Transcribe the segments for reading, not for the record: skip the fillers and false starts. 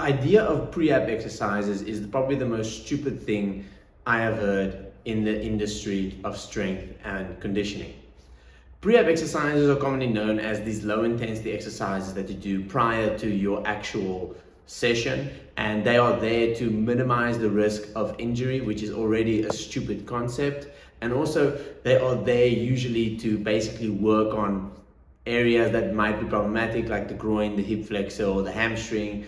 idea of prehab exercises is probably the most stupid thing I have heard in the industry of strength and conditioning. Prehab exercises are commonly known as these low intensity exercises that you do prior to your actual session, and they are there to minimize the risk of injury, which is already a stupid concept. And also they are there usually to basically work on areas that might be problematic, like the groin, the hip flexor, or the hamstring,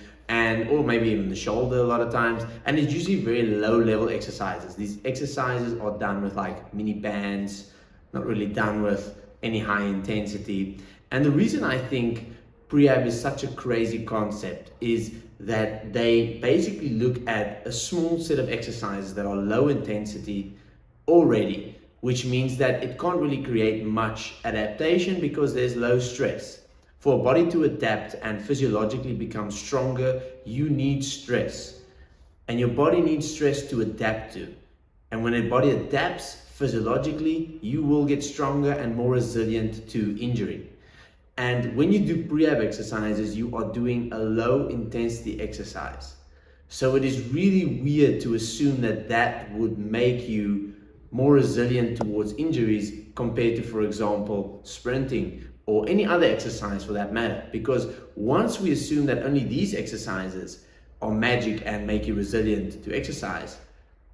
or maybe even the shoulder a lot of times. And it's usually very low level exercises. These exercises are done with like mini bands, not really done with any high intensity. And the reason I think prehab is such a crazy concept is that they basically look at a small set of exercises that are low intensity already, which means that it can't really create much adaptation because there's low stress. For a body to adapt and physiologically become stronger, you need stress. And your body needs stress to adapt to. And when a body adapts physiologically, you will get stronger and more resilient to injury. And when you do prehab exercises, you are doing a low intensity exercise. So it is really weird to assume that that would make you more resilient towards injuries compared to, for example, sprinting or any other exercise for that matter. Because once we assume that only these exercises are magic and make you resilient to exercise,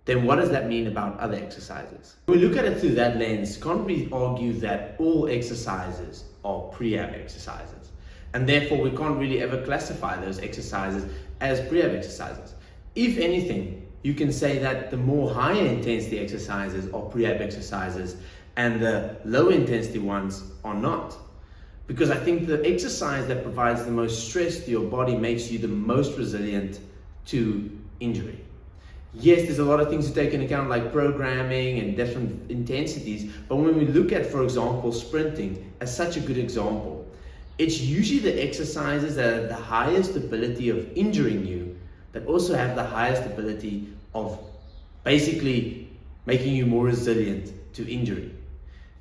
then what does that mean about other exercises? When we look at it through that lens, can't we argue that all exercises are prehab exercises? And therefore we can't really ever classify those exercises as prehab exercises. If anything, you can say that the more higher intensity exercises are prehab exercises and the low intensity ones are not. Because I think the exercise that provides the most stress to your body makes you the most resilient to injury. Yes, there's a lot of things to take into account, like programming and different intensities, but when we look at, for example, sprinting as such a good example, it's usually the exercises that have the highest ability of injuring you that also have the highest ability of basically making you more resilient to injury.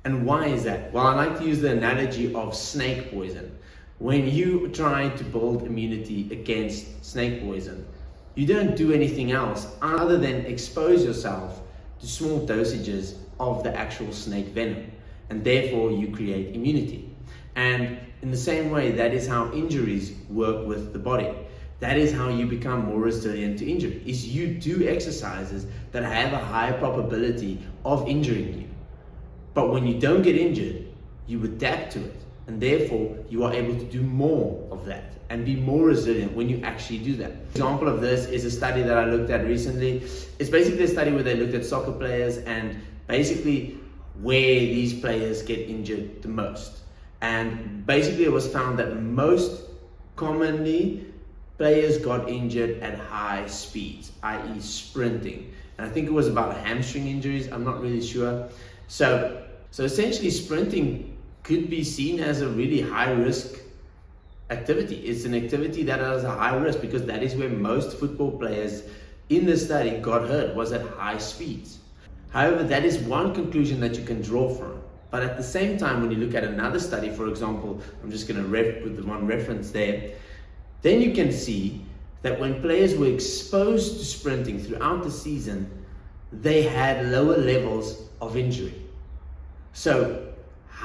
And why is that? Well, I like to use the analogy of snake poison. When you try to build immunity against snake poison, you don't do anything else other than expose yourself to small dosages of the actual snake venom, and therefore you create immunity. And in the same way, that is how injuries work with the body. That is how you become more resilient to injury, is you do exercises that have a higher probability of injuring you. But when you don't get injured, you adapt to it, and therefore you are able to do more of that and be more resilient when you actually do that. An example of this is a study that I looked at recently. It's basically a study where they looked at soccer players and basically where these players get injured the most. And basically it was found that most commonly players got injured at high speeds, i.e. sprinting. And I think it was about hamstring injuries, I'm not really sure. So essentially sprinting could be seen as a really high risk activity. It's an activity that has a high risk because that is where most football players in the study got hurt, was at high speeds. However, that is one conclusion that you can draw from. But at the same time, when you look at another study, for example, I'm just going to put the one reference there, then you can see that when players were exposed to sprinting throughout the season, they had lower levels of injury. So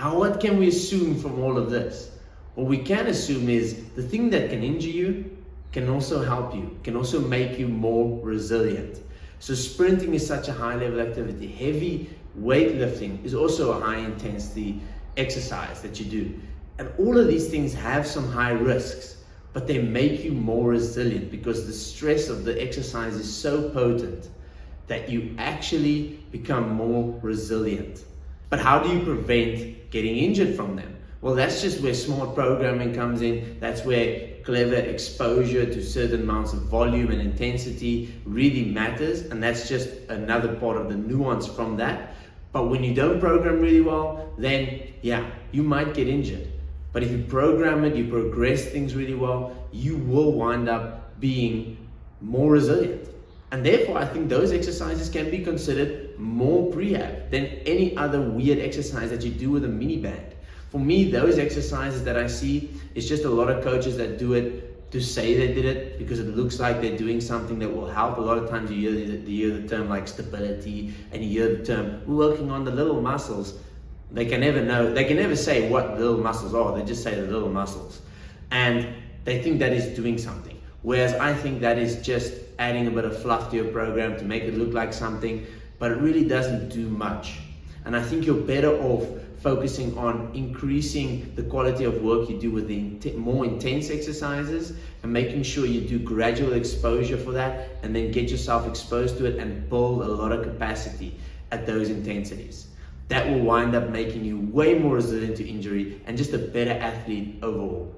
what can we assume from all of this? What we can assume is the thing that can injure you can also help you, can also make you more resilient. So sprinting is such a high level activity. Heavy weightlifting is also a high intensity exercise that you do. And all of these things have some high risks, but they make you more resilient because the stress of the exercise is so potent that you actually become more resilient. But how do you prevent getting injured from them? Well, that's just where smart programming comes in. That's where clever exposure to certain amounts of volume and intensity really matters. And that's just another part of the nuance from that. But when you don't program really well, then yeah, you might get injured. But if you program it, you progress things really well, you will wind up being more resilient. And therefore, I think those exercises can be considered more prehab than any other weird exercise that you do with a mini band. For me, those exercises that I see is just a lot of coaches that do it to say they did it because it looks like they're doing something that will help. A lot of times you hear the term like stability, and you hear the term, we're working on the little muscles. They can never say what little muscles are. They just say the little muscles. And they think that is doing something. Whereas I think that is just adding a bit of fluff to your program to make it look like something, but it really doesn't do much. And I think you're better off focusing on increasing the quality of work you do with the more intense exercises, and making sure you do gradual exposure for that, and then get yourself exposed to it and build a lot of capacity at those intensities. That will wind up making you way more resilient to injury and just a better athlete overall.